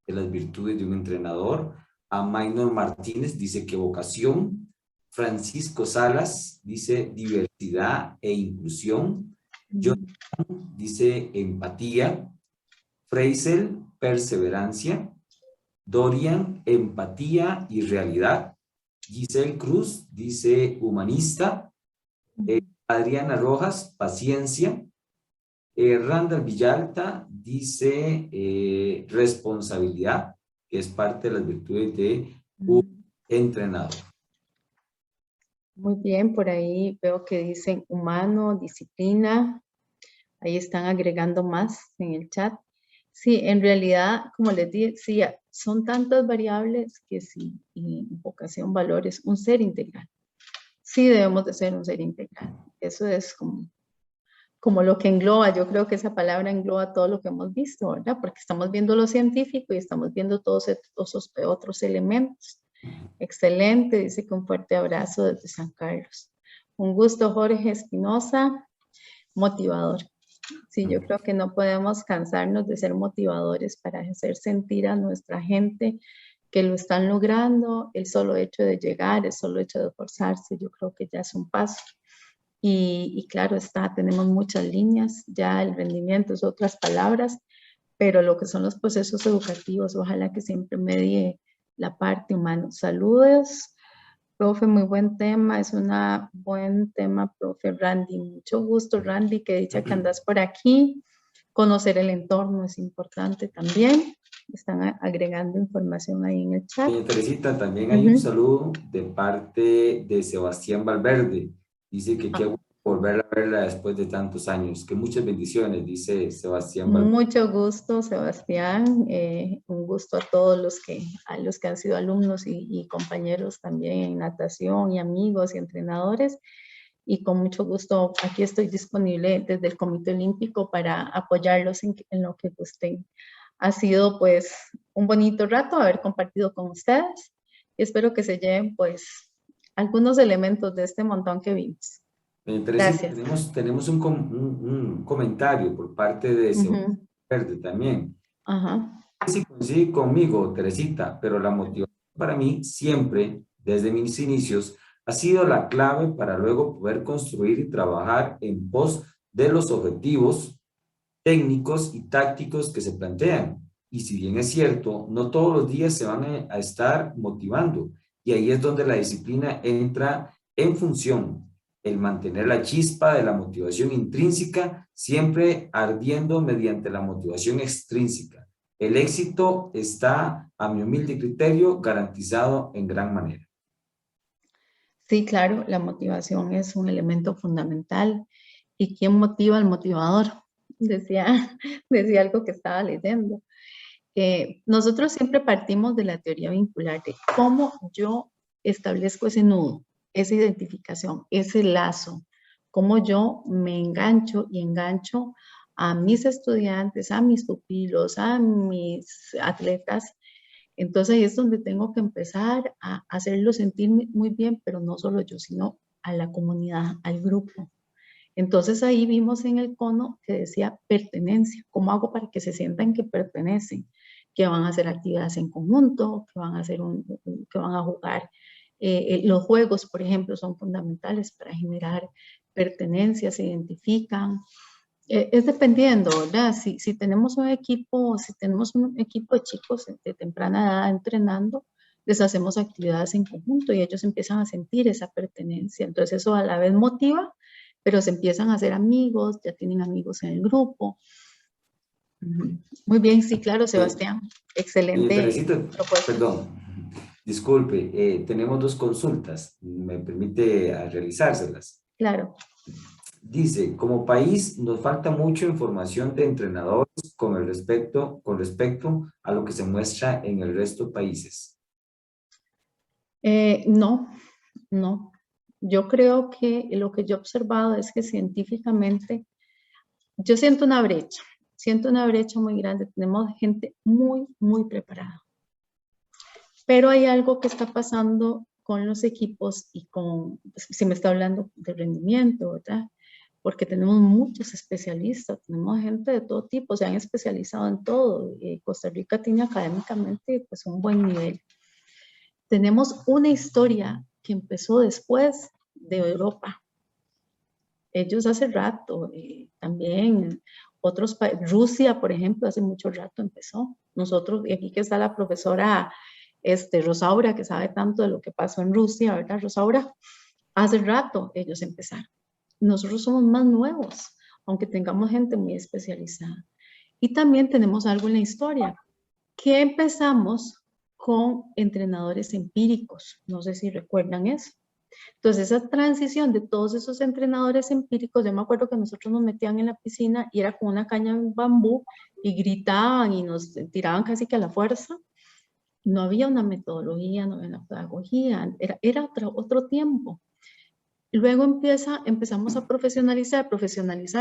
de las virtudes de un entrenador. A Maynor Martínez dice que vocación. Francisco Salas dice diversidad e inclusión. Jonathan dice empatía. Freisel, perseverancia. Dorian, empatía y realidad. Giselle Cruz dice humanista. Adriana Rojas, paciencia. Randall Villalta dice responsabilidad, que es parte de las virtudes de un entrenador. Muy bien, por ahí veo que dicen humano, disciplina. Ahí están agregando más en el chat. Sí, en realidad, como les dije, sí, son tantas variables que sí, y vocación, valores, un ser integral. Sí debemos de ser un ser integral. Eso es como lo que engloba, yo creo que esa palabra engloba todo lo que hemos visto, ¿verdad? Porque estamos viendo lo científico y estamos viendo todos esos otros elementos. Excelente, dice que un fuerte abrazo desde San Carlos. Un gusto, Jorge Espinosa, motivador. Sí, yo creo que no podemos cansarnos de ser motivadores para hacer sentir a nuestra gente que lo están logrando. El solo hecho de llegar, el solo hecho de esforzarse, yo creo que ya es un paso. Y claro está, tenemos muchas líneas, ya el rendimiento es otras palabras, pero lo que son los procesos educativos, ojalá que siempre medie la parte humana. Saludos Profe, muy buen tema, es un buen tema, profe Randy. Mucho gusto, Randy, que dicha que andas por aquí. Conocer el entorno es importante también. Están agregando información ahí en el chat. Teresita, también hay un saludo de parte de Sebastián Valverde. Dice que qué bueno volver a verla después de tantos años. Que muchas bendiciones, dice Sebastián Valverde. Mucho gusto, Sebastián. Un gusto a todos a los que han sido alumnos y compañeros también en natación y amigos y entrenadores. Y con mucho gusto aquí estoy disponible desde el Comité Olímpico para apoyarlos en lo que gusten. Ha sido pues un bonito rato haber compartido con ustedes y espero que se lleven pues algunos elementos de este montón que vimos. Gracias. Tenemos un comentario por parte de Sebastián Verde también. Sí, coincide conmigo, Teresita, pero la motivación para mí siempre, desde mis inicios, ha sido la clave para luego poder construir y trabajar en pos de los objetivos técnicos y tácticos que se plantean. Y si bien es cierto, no todos los días se van a estar motivando. Y ahí es donde la disciplina entra en función. El mantener la chispa de la motivación intrínseca siempre ardiendo mediante la motivación extrínseca. El éxito está, a mi humilde criterio, garantizado en gran manera. Sí, claro, la motivación es un elemento fundamental. ¿Y quién motiva al motivador? Decía algo que estaba leyendo. Nosotros siempre partimos de la teoría vincular, de cómo yo establezco ese nudo, esa identificación, ese lazo, cómo yo me engancho y engancho a mis estudiantes, a mis pupilos, a mis atletas. Entonces ahí es donde tengo que empezar a hacerlo sentir muy bien, pero no solo yo, sino a la comunidad, al grupo. Entonces ahí vimos en el cono que decía pertenencia. ¿Cómo hago para que se sientan que pertenecen? Que van a hacer actividades en conjunto, que van a, que van a jugar. Los juegos, por ejemplo, son fundamentales para generar pertenencia, se identifican. Es dependiendo, ¿verdad? Si tenemos un equipo de chicos de temprana edad entrenando, les hacemos actividades en conjunto y ellos empiezan a sentir esa pertenencia. Entonces eso a la vez motiva, pero se empiezan a hacer amigos, ya tienen amigos en el grupo. Muy bien, sí, claro, Sebastián. Excelente. Teresita, perdón, disculpe, tenemos dos consultas. ¿Me permite realizárselas? Claro. Dice, como país nos falta mucha información de entrenadores con respecto a lo que se muestra en el resto de países. No. Yo creo que lo que yo he observado es que científicamente yo siento una brecha muy grande. Tenemos gente muy preparada. Pero hay algo que está pasando con los equipos y si me está hablando de rendimiento, ¿verdad? Porque tenemos muchos especialistas, tenemos gente de todo tipo, se han especializado en todo. Costa Rica tiene académicamente pues un buen nivel. Tenemos una historia que empezó después de Europa. Ellos hace rato, también otros países, Rusia, por ejemplo, hace mucho rato empezó. Nosotros, y aquí que está la profesora Rosaura, que sabe tanto de lo que pasó en Rusia, ¿verdad, Rosaura? Hace rato ellos empezaron. Nosotros somos más nuevos, aunque tengamos gente muy especializada. Y también tenemos algo en la historia, que empezamos con entrenadores empíricos. No sé si recuerdan eso. Entonces, esa transición de todos esos entrenadores empíricos, yo me acuerdo que nosotros nos metían en la piscina y era con una caña de bambú y gritaban y nos tiraban casi que a la fuerza. No había una metodología, no había una pedagogía, era otro tiempo. Luego empezamos a profesionalizar,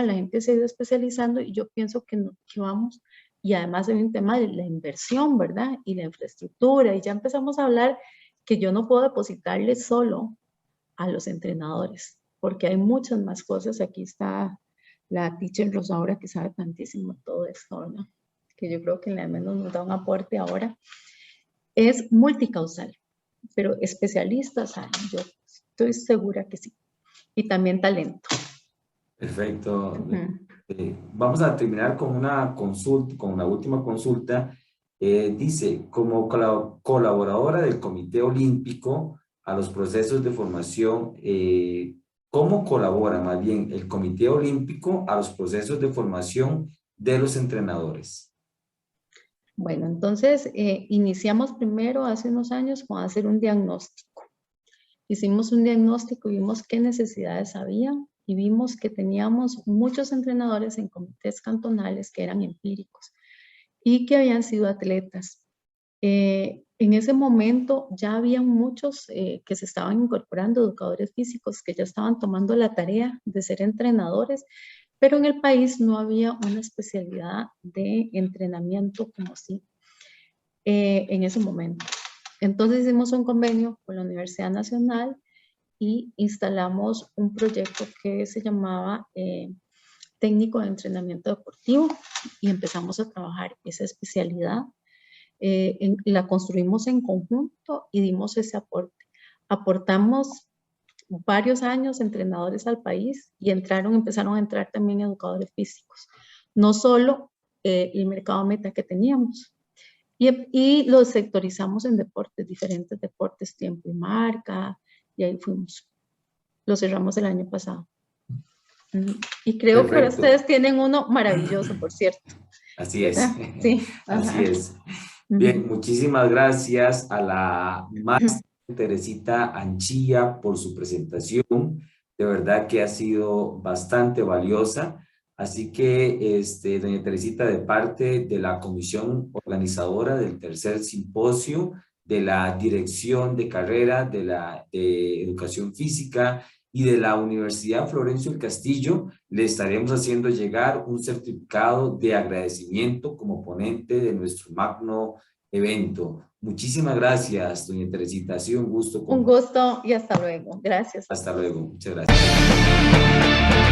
la gente se ha ido especializando y yo pienso que vamos, y además hay un tema de la inversión, ¿verdad? Y la infraestructura, y ya empezamos a hablar que yo no puedo depositarle solo a los entrenadores, porque hay muchas más cosas. Aquí está la teacher Rosaura que sabe tantísimo todo esto, ¿verdad? Que yo creo que al menos nos da un aporte ahora. Es multicausal, pero especialistas hay, yo estoy segura que sí. Y también talento. Perfecto. Vamos a terminar con una consulta, con una última consulta. Dice, como colaboradora del Comité Olímpico, a los procesos de formación, ¿cómo colabora más bien el Comité Olímpico a los procesos de formación de los entrenadores? Bueno, entonces iniciamos primero hace unos años con hacer un diagnóstico. Hicimos un diagnóstico y vimos qué necesidades había y vimos que teníamos muchos entrenadores en comités cantonales que eran empíricos y que habían sido atletas. En ese momento ya había muchos que se estaban incorporando, educadores físicos que ya estaban tomando la tarea de ser entrenadores, pero en el país no había una especialidad de entrenamiento como sí en ese momento. Entonces hicimos un convenio con la Universidad Nacional y instalamos un proyecto que se llamaba Técnico de Entrenamiento Deportivo y empezamos a trabajar esa especialidad. La construimos en conjunto y dimos ese aporte. Aportamos varios años entrenadores al país y empezaron a entrar también educadores físicos. No solo el mercado meta que teníamos. Y los sectorizamos en deportes, diferentes deportes, tiempo y marca, y ahí fuimos. Lo cerramos el año pasado. Y creo que ahora ustedes tienen uno maravilloso, por cierto. Así es. Sí. Así es. Bien, muchísimas gracias a la maestra Teresita Anchilla por su presentación. De verdad que ha sido bastante valiosa. Así que, doña Teresita, de parte de la comisión organizadora del tercer simposio, de la dirección de carrera de educación física y de la Universidad Florencio el Castillo, le estaremos haciendo llegar un certificado de agradecimiento como ponente de nuestro magno evento. Muchísimas gracias, doña Teresita. Ha sido un gusto. Un gusto y hasta luego. Gracias. Hasta luego. Muchas gracias.